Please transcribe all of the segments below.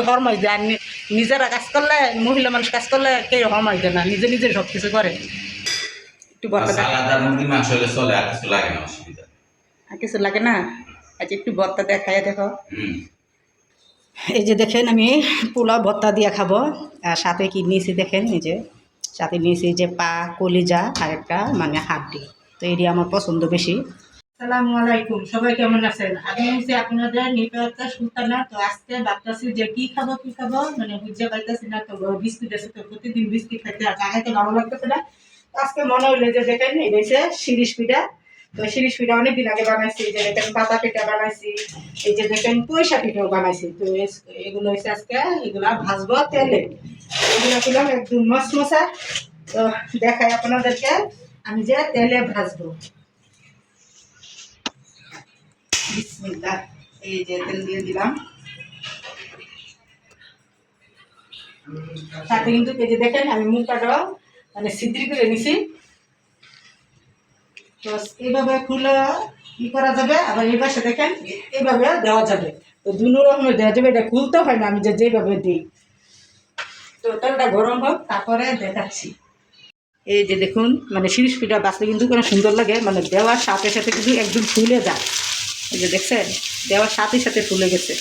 হরমাই দেয়। আর নিজেরা কাজ করলে, মহিলা মানুষ কাজ করলে কেউ হরমাই দেয় না, নিজে নিজে সব কিছু করে। একটু ভর্তা মুরগি মাংস হলে চলে, আর কিছু লাগে না, অসুবিধা আর কিছু লাগে না। আচ্ছা একটু ভর্তা দেখায় দেখো। এই যে দেখেন আমি পোলাও ভর্তা দিয়ে খাবো। আর সাথে কি নিয়েছি দেখেন, এই যে সাথে নিয়েছি যে পা, কলিজা আর একটা মানে হাড্ডি। তো এটি আমার পছন্দ বেশি। আসসালামু আলাইকুম, সবাই কেমন আছেন? আমি হচ্ছে আপনাদের নিপা সুলতানা। তো আজকে ভাবতেছি যে কি খাবো মানে বুঝতে পারতেছি না। তো বিস্কুট আছে, তো প্রতিদিন বিস্কুট খাইতে আর খাইতে ভালো লাগতেছে না। আজকে মনে হইলো যে দেখেন এটা হচ্ছে শিরিষ পিঠা। তো শিরিষ পিঠা অনেকদিন আগে বানাইছি। যে দেখেন পাতা পিঠা বানাইছি, এই যে দেখেন পয়সা পিঠাও বানাইছি। তো এগুলো হচ্ছে আজকে এগুলা ভাজবো তেলে। এগুলো করলাম একদম মশমশা। তো দেখাই আপনাদেরকে আমি যে তেলে ভাজবো। বিসমিল্লাহ। এই যে তেল দিয়ে দিলাম। সাথে কিন্তু এই যে দেখেন আমি মুখটাও মানে সিদ্ধি করে নিছি। তো এইভাবে খুলে কি করা যাবে, আবার এই পাশে দেখেন এইভাবে দেওয়া যাবে। তো দুনো রকমের দেওয়া যাবে, এটা খুলতে হয় না আমি যেভাবে দিই। তো তেলটা গরম হোক, তারপরে দেখাচ্ছি। এই যে দেখুন মানে শিরিষ পিঠা বাঁচতে কিন্তু কোনো সুন্দর লাগে, মানে দেওয়ার সাথে সাথে কিন্তু একদম ফুলে যায়। এই যে দেখছেন দেওয়ার সাথে সাথে ফুলে গেছে,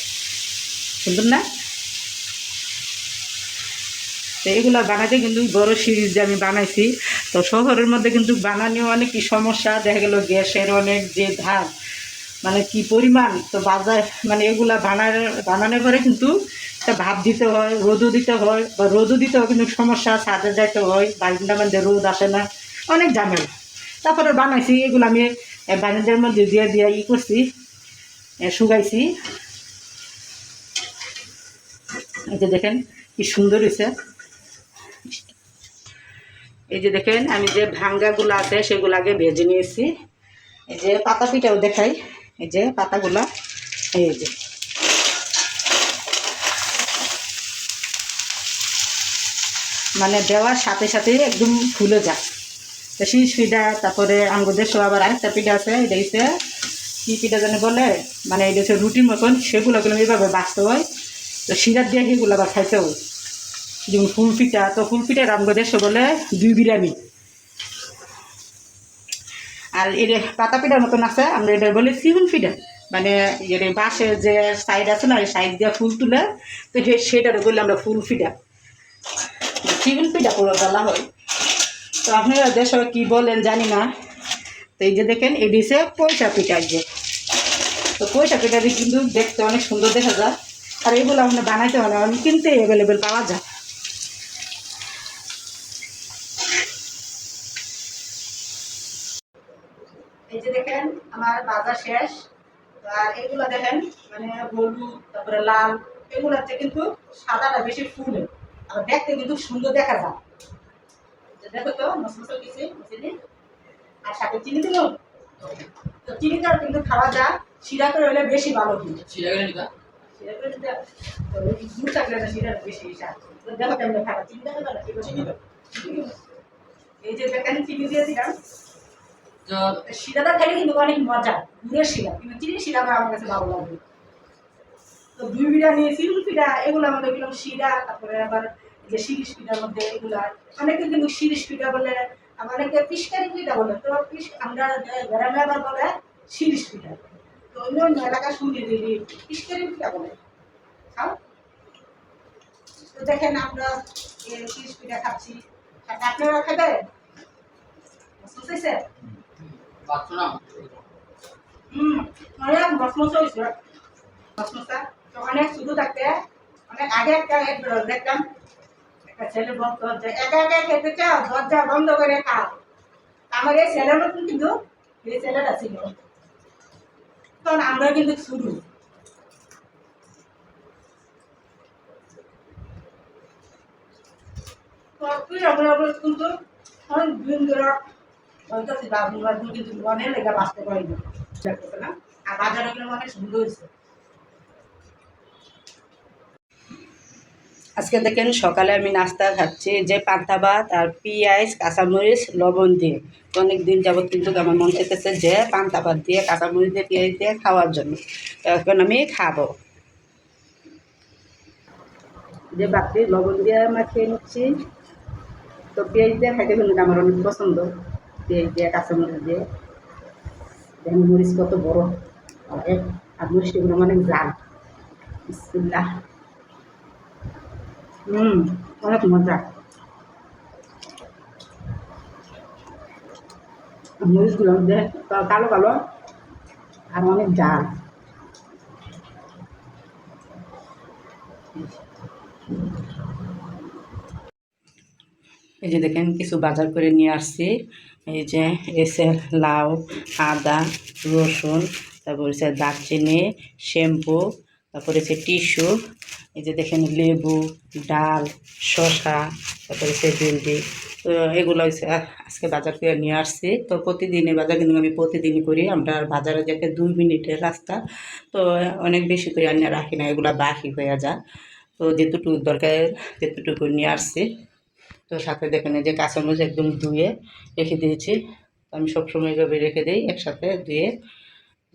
সুন্দর না? তো এগুলো বানাতে কিন্তু বড় সিরিজ যে আমি বানাইছি। তো শহরের মধ্যে কিন্তু বানানিও অনেক কি সমস্যা, দেখা গেল গ্যাসের অনেক যে ধার মানে কি পরিমাণ। তো বাজার মানে এগুলা বানানোর পরে কিন্তু একটা ভাপ দিতে হয়, রোদও দিতে হয়, বা রোদও দিতে হয় কিন্তু সমস্যা, ছাদে যাইতে হয়, বাড়িটার মধ্যে রোদ আসে না, অনেক ঝামেলা। তারপরে বানাইছি এগুলো আমি বাণিজ্যের মধ্যে দিয়ে দিয়ে করছি, শুকাইছি। এই যে দেখেন কি সুন্দর হয়েছে। এই যে দেখেন আমি যে ভাঙ্গাগুলো আছে সেগুলো আগে ভেজে নিয়েছি। এই যে পাতা পিঠাও দেখাই, এই যে পাতাগুলা, এই যে মানে দেওয়ার সাথে সাথে একদম ফুলে যায়। তো শীষ পিঠা, তারপরে আমাদের দেশে আবার আরেকটা পিঠা আছে, এটা হচ্ছে কী পিঠা জানে বলে, মানে এটা হচ্ছে রুটির মতন, সেগুলো এইভাবে বাঁচতে হয়। তো শিরার দিয়ে সেগুলো আবার খাইতে হয়। যেমন ফুল পিঠা, তো ফুল পিঠার আমাদের দেশে বলে দুই বিরিয়ানি। আর এর পাতা পিঠার মতন আছে, আমরা এটা বলি সিগুন পিঠা। মানে এর বাঁশের যে সাইড আছে না, এই সাইড দিয়ে ফুল তুলে, তো সেটার বললে আমরা ফুল পিঠা, সিগুন পিঠা পুরো বলা হয়। তো আপনারা দেশে কী বলেন জানি না। তো এই যে দেখেন এটি হচ্ছে পয়সা পিঠা। যে তো পয়সা পিঠাটি কিন্তু দেখতে অনেক সুন্দর দেখা যায়। আর এগুলো আপনার বানাইতে হয় না, কিনতে অ্যাভেলেবেল পাওয়া যায়। এই যে দেখেন আমার বাজার শেষ। আর এগুলো দেখেন মানে হলুদ, তারপরে লাল, এগুলোতে কিন্তু সাদাটা বেশি ফুলে, আবার দেখতে কিন্তু সুন্দর দেখা যায়। দেখো তো মশলা কিছু চিনি, আর সাথে চিনি দিল। তো চিনিটাও কিন্তু খাওয়া যায়, শিরা করে হলে বেশি ভালো। কিন্তু শিরা করে নিবা, শিরা করে দিতে দুধ থাকলে না শিরা বেশি স্বাদ। দেখো কেমন খাওয়া, চিনি দেখো না চিনি দাও। এই যে দেখেন চিনি দিয়ে দিলাম। তো শিরাটা খেলে কিন্তু অনেক মজা, গুড়ের শিরা, কিন্তু চিনি শিরা আমার কাছে ভালো লাগে। তো দুই বিরিয়ানি, সিউল পিঠা, এগুলো আমাদের এগুলো শিরা। তারপরে আবার যে শিরিষ পিঠার মধ্যে এগুলা অনেকে কিন্তু শিরিষ পিঠা বলে, আবার অনেকে পিসকারি পিঠা বলে। তো আমরা গ্রামে আবার বলে শিরিষ পিঠা। তো অন্য অন্য এলাকা শুনে দিই পিসকারি পিঠা বলে খাও। তো দেখেন আমরা শিরিষ পিঠা খাচ্ছি, আপনারা খাবেন? বুঝতেছে অনেক মশমশা হয়েছে, মশমশা। তো অনেক শুধু থাকতে অনেক আগে একটা দেখতাম একটা ছেলে বলতো যে একা একা খেতে চাও, দরজা বন্ধ করে খাও। আমার এই ছেলের মতন কিন্তু এই ছেলেটা ছিল, তখন আমরা কিন্তু শুরু। তো তুই আমরা কিন্তু অনেক দিন ধরে বলতেছি বাবু বাবু, কিন্তু অনেক লেগে বাঁচতে পারিনি না। আর বাজারে গেলে অনেক সুন্দর হয়েছে। আজকে দেখেন সকালে আমি নাস্তা খাচ্ছি যে পান্তা ভাত আর পেঁয়াজ, কাঁচামরিচ, লবণ দিয়ে। তো অনেক দিন যাবত কিন্তু আমার মন চাইতেছে যে পান্তা ভাত দিয়ে কাঁচামরিচ দিয়ে পেঁয়াজ দিয়ে খাওয়ার জন্য। তো এখন আমি খাবো। যে বাকি লবণ দিয়ে মাখিয়ে নিচ্ছি। তো পেঁয়াজ দিয়ে খাইতে কিন্তু আমার অনেক পছন্দ, পেঁয়াজ দিয়ে কাঁচামরিচ দিয়ে। দেখেন মরিচ কত বড়, আর মরিচগুলো অনেক ঝাল। বিসমিল্লাহ। অনেক মজা। মরিচগুলো কালো কালো আর অনেক ঝাল। এই যে দেখেন কিছু বাজার করে নিয়ে আসছি। এই যে এসে লাউ, আদা, রসুন, তারপর হচ্ছে দারচিনি, শ্যাম্পু, তারপরে হচ্ছে টিস্যু, এই যে দেখেন লেবু, ডাল, শসা, তারপরে হচ্ছে ভেন্ডি। তো এগুলো হচ্ছে আজকে বাজার করে নিয়ে আসছি। তো প্রতিদিনই বাজার কিন্তু আমি প্রতিদিনই করি। আমরা বাজারে যেতে 2 মিনিটের রাস্তা, তো অনেক বেশি করে আনিয়ে রাখি না, এগুলো বাকি হয়ে যায়। তো যেটুকু দরকার যেটুকু নিয়ে আসছি। তো সাথে দেখেন এই যে কাঁচামরিচ একদম ধুয়ে রেখে দিয়েছি। আমি সবসময় এভাবে রেখে দিই একসাথে ধুয়ে,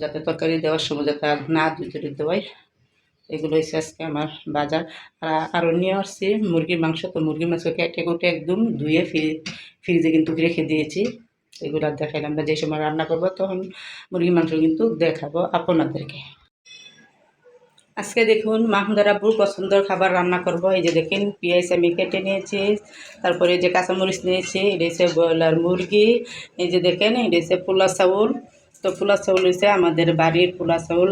যাতে তরকারি দেওয়ার সময় যাতে না ধুতে দেওয়াই। এগুলো হচ্ছে আজকে আমার বাজার। আর আরও নিয়ে আসছি মুরগির মাংস। তো মুরগির মাংস কেটে কুটে একদম ধুয়ে ফ্রিজে কিন্তু রেখে দিয়েছি। এগুলো দেখাইলাম, আমরা যে সময় রান্না করবো তখন মুরগির মাংস কিন্তু দেখাবো আপনাদেরকে। আজকে দেখুন মাহমুদার আব্বুর পছন্দের খাবার রান্না করব। এই যে দেখেন পেঁয়াজ আমি কেটে নিয়েছি, তারপরে এই যে কাঁচামরিচ নিয়েছি, এটা হচ্ছে ব্রয়লার মুরগি। এই যে দেখেন এটা হচ্ছে পোলা চাউল। তো পোলা চাউল হচ্ছে আমাদের বাড়ির পোলা চাউল,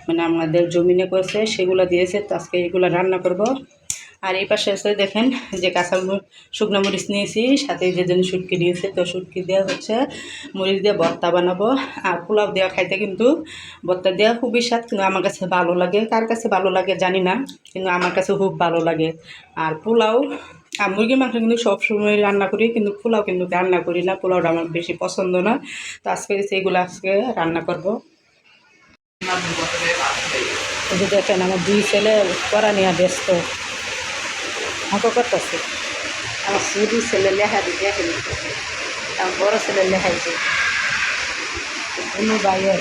মানে আমাদের জমিনে করছে, সেগুলো দিয়েছে। তো আজকে এগুলো রান্না করব। আর এই পাশে আছে দেখেন যে শুকনো মরিচ নিয়েছি, সাথে যে জন্য শুটকি নিয়েছে। তো শুটকি দেওয়া হচ্ছে মরিচ দিয়ে ভর্তা বানাবো। আর পোলাও দেওয়া খাইতে কিন্তু ভর্তা দেওয়া খুবই স্বাদ, কিন্তু আমার কাছে ভালো লাগে। কার কাছে ভালো লাগে জানি না, কিন্তু আমার কাছে খুব ভালো লাগে। আর পোলাও আর মুরগির মাংস কিন্তু সবসময় রান্না করি, কিন্তু পোলাও কিন্তু রান্না করি না। পোলাওটা আমার বেশি পছন্দ না। তো আজকে এইগুলো আজকে রান্না করব। এই যে দেখেন আমার 2 ছেলে পড়া নিয়ে ব্যস্ত করতেছে। আমার ছোটো ছেলে লেখা দিতে দিতেছে, আমার বড়ো ছেলে লেখাইছে। কোনো ভাইয়ের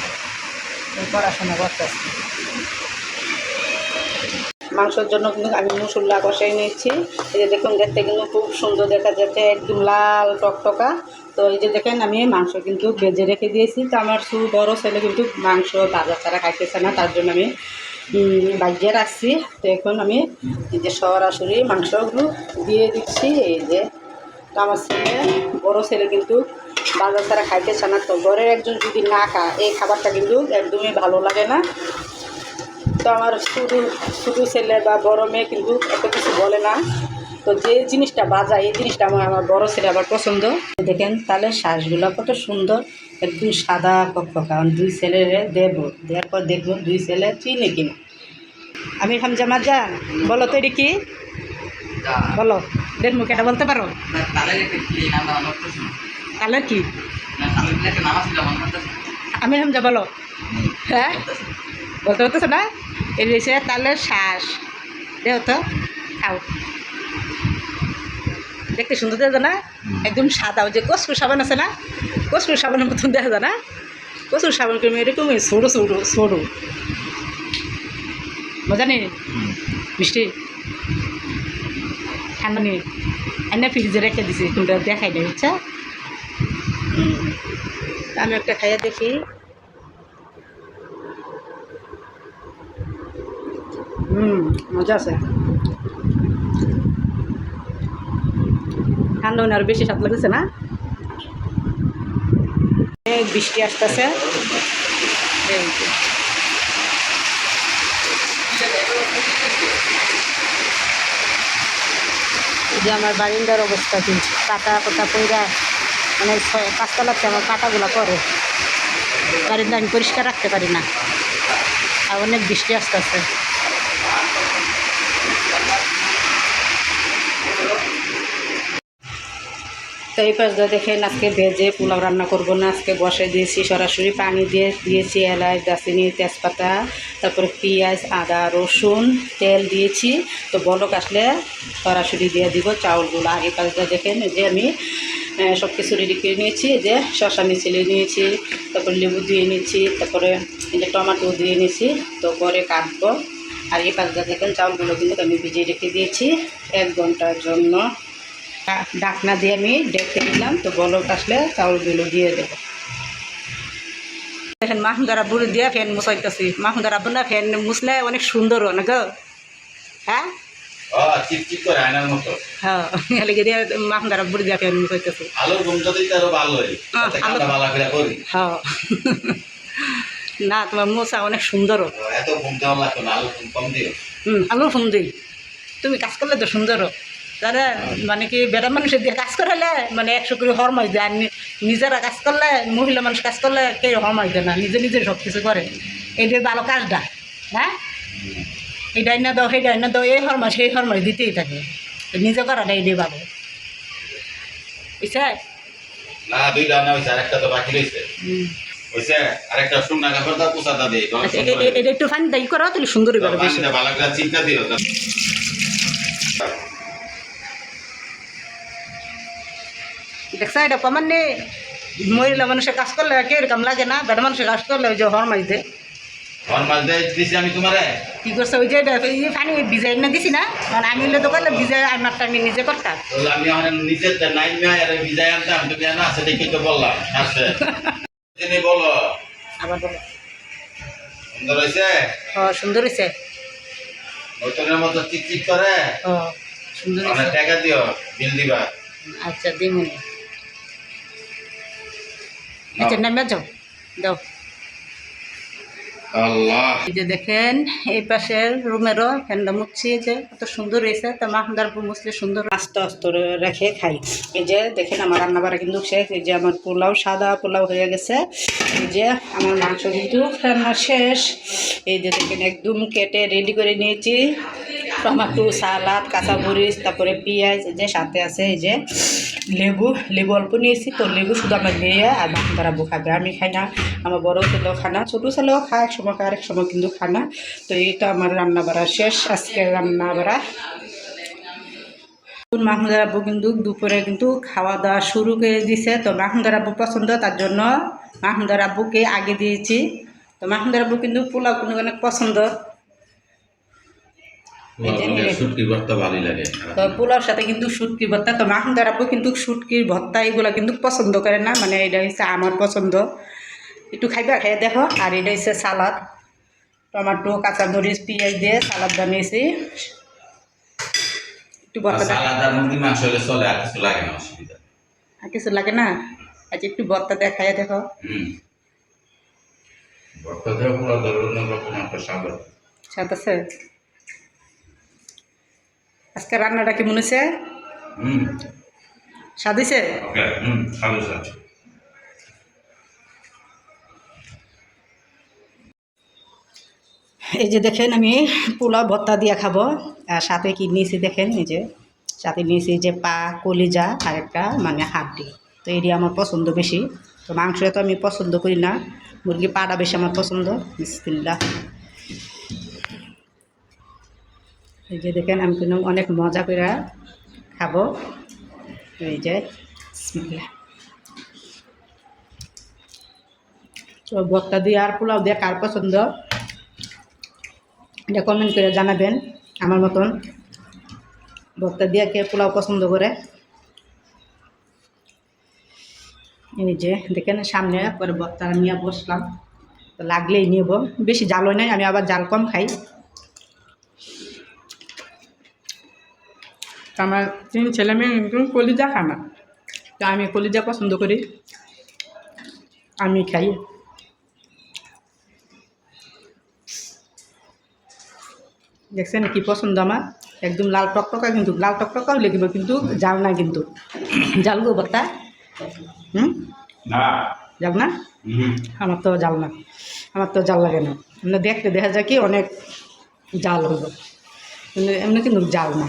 পড়াশোনা করতেছে। মাংসের জন্য কিন্তু আমি মশলা কষাই নিচ্ছি। এই যে দেখুন দেখতে কিন্তু খুব সুন্দর দেখা যাচ্ছে, একদম লাল টকটকা। তো এই যে দেখেন আমি মাংস কিন্তু ভেজে রেখে দিয়েছি। তো আমার বড়ো ছেলে কিন্তু মাংস ভাজা ছাড়া খাইতেছে না, তার জন্য আমি বাজিয়ে রাখছি। তো এখন আমি এই যে সরাসরি মাংসগুলো দিয়ে দিচ্ছি। এই যে তো আমার ছেলে বড়ো ছেলে কিন্তু বাজার ছাড়া খাইতেছে না। তো ঘরের একজন যদি না খায় এই খাবারটা কিন্তু একদমই ভালো লাগে না। তো আমার ছোটো ছেলে বা বড়ো মেয়ে কিন্তু এত কিছু বলে না। তো যে জিনিসটা বাজা এই জিনিসটা আমার বড়ো ছেলে আবার পছন্দ। দেখেন তাহলে শ্বাসগুলো কত সুন্দর, একদম সাদা কক্ষকা। কারণ 2 ছেলেরে দেবো, দেওয়ার পর দেখবো 2 ছেলে চিনে কিনা। আমি হামজা মাজান, বলো তো এটা কি, বলো দেড় মুখে এটা বলতে পারো? তাহলে কি আমি হামজা বলো? হ্যাঁ বলতে পারতেছো না? এই রয়েছে তালের শ্বাস, দেও তো খাও। দেখতে সুন্দর দেখা যায় না? একদম সাদা। ওই যে কচু সাবান আছে না, কচু সাবানের মতন দেখা যায় না? কচু সাবান করে এরকমই ছোটো ছোটো ছোটো। মজা নেই? মিষ্টি ঠান্ডা নেই, এনে ফ্রিজে রেখে দিছি, তোমরা দেখাই নেই। বুঝছা? আমি একটা খাইয়া দেখি। মজা আছে। ঠান্ডা হলে আরো বেশি স্বাদ লাগতেছে না? বৃষ্টি আসতেছে। যে আমার বারিন্দার অবস্থা কি, কাটা কোটা পইরা, মানে 5 তলাতে আমার কাটাগুলো করে। বারিন্দা আমি পরিষ্কার রাখতে পারি না, আর অনেক বৃষ্টি আসতেছে। তো এই পাশ দিয়ে দেখেন আজকে ভেজে পোলাও রান্না করবো না, আজকে বসে দিয়েছি সরাসরি পানি দিয়েছি এলাচ, দারচিনি, তেজপাতা, তারপরে পেঁয়াজ, আদা, রসুন, তেল দিয়েছি। তো বলক আসলে সরাসরি দিয়ে দিব চাউলগুলো। আগে পাশ দিয়ে দেখেন যে আমি সব কিছু রেডি করে নিয়েছি। যে শসা নিয়েছি, তারপরে লেবু দিয়ে নিচ্ছি, তারপরে এই যে টমেটো দিয়ে নিয়েছি। তো পরে কাটবো। আর এই পাশটা দেখেন চাউলগুলো কিন্তু আমি ভিজিয়ে রেখে দিয়েছি 1 ঘন্টার জন্য। ঢাকনা দিয়ে আমি ডেকে দিলাম, তো বলক আসলে চাউলগুলো দিয়ে দেবো। দেখেন মাহমুদার আব্বুর দিয়ে ফ্যান মুছাইতেছি। মাহমুদার আব্বু না ফ্যান মুছলে অনেক সুন্দর না গো? হ্যাঁ চিকচিক করে আয়নার মতো। হ্যাঁ, এলাকে দিয়ে মাহমুদার আব্বুর দিয়ে ফ্যান মুছাইতেছি। আলো ঘুমটা দিতে আরো ভালোই, আলো ভালো করে করি। হ্যাঁ না, তোমার মোছা অনেক সুন্দর। এত ঘুম দেওয়া লাগতো না, আলো কম দিও। আলো ফোন দিই, তুমি কাজ করলে তো সুন্দর তারা মানে কি বেটা মানুষের দিয়ে কাজ করালে মানে 100 করে হরমাই দেয়। আর নিজেরা কাজ করলে, মহিলা মানুষ কাজ করলে কেউ হরমাই দেয় না, নিজে নিজে সব কিছু করে। এইটাই ভালো কাজটা। হ্যাঁ, এইটাই না দাও, সেইটাই না দাও, এই হরমাস সেই হরমাস দিতেই থাকে। নিজে করাটা এইটাই ভালো, বুঝছে? না, 2 রান্না হয়েছে, আরেকটা তো বাকি রয়েছে। হয়েছে, আরেকটা শুকনা কাপড় দাও, পোছাটা দিই। এটা একটু ফানি দাই করো, তাহলে সুন্দরই ভালো। বেশি ভালো করে চিন্তা দিও। দেখছা, এটা কমান নেই। মহিলা মানুষের কাজ করলে কিরকম লাগে না, বেটা মানুষের কাজ করলে ওই যে হরমাস দেয়। হরমাস দেয় দিছি আমি তোমারে। কি করছে ওই যে পানি ভিজাই না দিছি না, মানে আমি হলে তো করলে ভিজাই আমারটা আমি নিজে করতাম। আমি এখন নিজের নাইন আর ভিজাই আনতাম, তুমি না আছে দেখি তো বললাম। আছে তিনি বলো আবার বলো। সুন্দর হয়েছে? ও সুন্দর হয়েছে। নতুনের মতো চিকচিক করে। ও সুন্দর অনেক হয়েছে। টাকা দিও, বিল দিবা। আচ্ছা দিমুনি। আচ্ছা নামে যাও, দাও। আল্লাহ, এই যে দেখেন এই পাশের রুমেরও ফ্যানটা মুছছি, যে কত সুন্দর হয়েছে। তো মাহমুদার মুছলে সুন্দর আস্তে আস্তে রেখে খাই। এই যে দেখেন আমার রান্না বাড়া কিন্তু শেষ। এই যে আমার পোলাও, সাদা পোলাও হয়ে গেছে। এই যে আমার মাংস কিন্তু রান্না শেষ। এই যে দেখেন একদম কেটে রেডি করে নিয়েছি। টমেটো, সালাদ, কাঁচামরিচ, তারপরে পেঁয়াজ, এই যে সাথে আছে এই যে লেবু অল্প নিয়েছি। তো লেবু শুধু আমার মেয়ে আর মাহমুদার আব্বু খাবে, আমি খাই না। আমার বড় ছেলেও খানা, ছোটো ছেলেও খায় এক সময়, আরেক সময় কিন্তু খানা। তো এইটা আমার রান্না বাড়া শেষ, আজকের রান্না বাড়া। মাহমুদার আব্বু কিন্তু দুপুরে কিন্তু খাওয়া দাওয়া শুরু করে দিছে। তো মাহমুদার আব্বু পছন্দ, তার জন্য মাহমুদার আব্বুকে আগে দিয়েছি। তো মাহমুদার আব্বু কিন্তু পোলাও কিন্তু অনেক পছন্দ। শুটকির ভর্তা ভালোই লাগে। তো পোলাওর সাথে কিন্তু শুটকি ভর্তা। তো মাহমুদার আব্বু কিন্তু শুটকির ভর্তা এগুলো কিন্তু পছন্দ করে না, মানে এটা হচ্ছে আমার পছন্দ। একটু খাইবা, খেয়ে দেখো। আর এটা হচ্ছে সালাদ, টমেটো, কাঁচামরিচ, পেঁয়াজ দিয়ে সালাদ বানিয়েছি। একটু ভর্তা সালাদ আর মুরগি মাংস হলে চলে, আর কিছু লাগে না, অসুবিধা। আর কিছু লাগে না। আচ্ছা একটু ভর্তা দিয়ে খাইয়ে দেখো। ভর্তা দিয়ে পুরো অন্যরকম একটা স্বাদ আছে। স্বাদ আছে। আজকে রান্নাটা কেমন হয়েছে? স্বাদ হয়েছে? এই যে দেখেন আমি পোলাও ভর্তা দিয়ে খাবো। আর সাথে কি নিয়েছি দেখেন, এই যে সাথে নিয়েছি যে পা, কলিজা আর একটা মানে হাড্ডি। তো এটি আমার পছন্দ বেশি। তো মাংস তো আমি পছন্দ করি না, মুরগি পাটা বেশি আমার পছন্দ। বিসমিল্লাহ। এই যে দেখেন আমি কিন্তু অনেক মজা করে খাবো। এই যে বিসমিল্লাহ। তো ভর্তা দিয়ে আর পোলাও দিয়ে কার পছন্দ এটা কমেন্ট করে জানাবেন। আমার মতন ভর্তা দিয়ে কে পোলাও পছন্দ করে। এই যে দেখেন সামনে পরে ভর্তা নিয়ে বসলাম, তো লাগলেই নেব। বেশি জাল হয় নাই, আমি আবার জাল কম খাই। আমার 3 ছেলে মেয়ে কিন্তু কলিজা খায় না, তো আমি কলিজা পছন্দ করি, আমি খাই। দেখছেন কি পছন্দ আমার, একদম লাল টকটকা। কিন্তু লাল টকটকাও লিখব, কিন্তু জাল না, কিন্তু জাল গো ভর্তা। জাল না, আমার তো জাল না, আমার তো জাল লাগে না। দেখতে দেখা যায় কি অনেক জাল হলো, কিন্তু এমনি কিন্তু জাল না।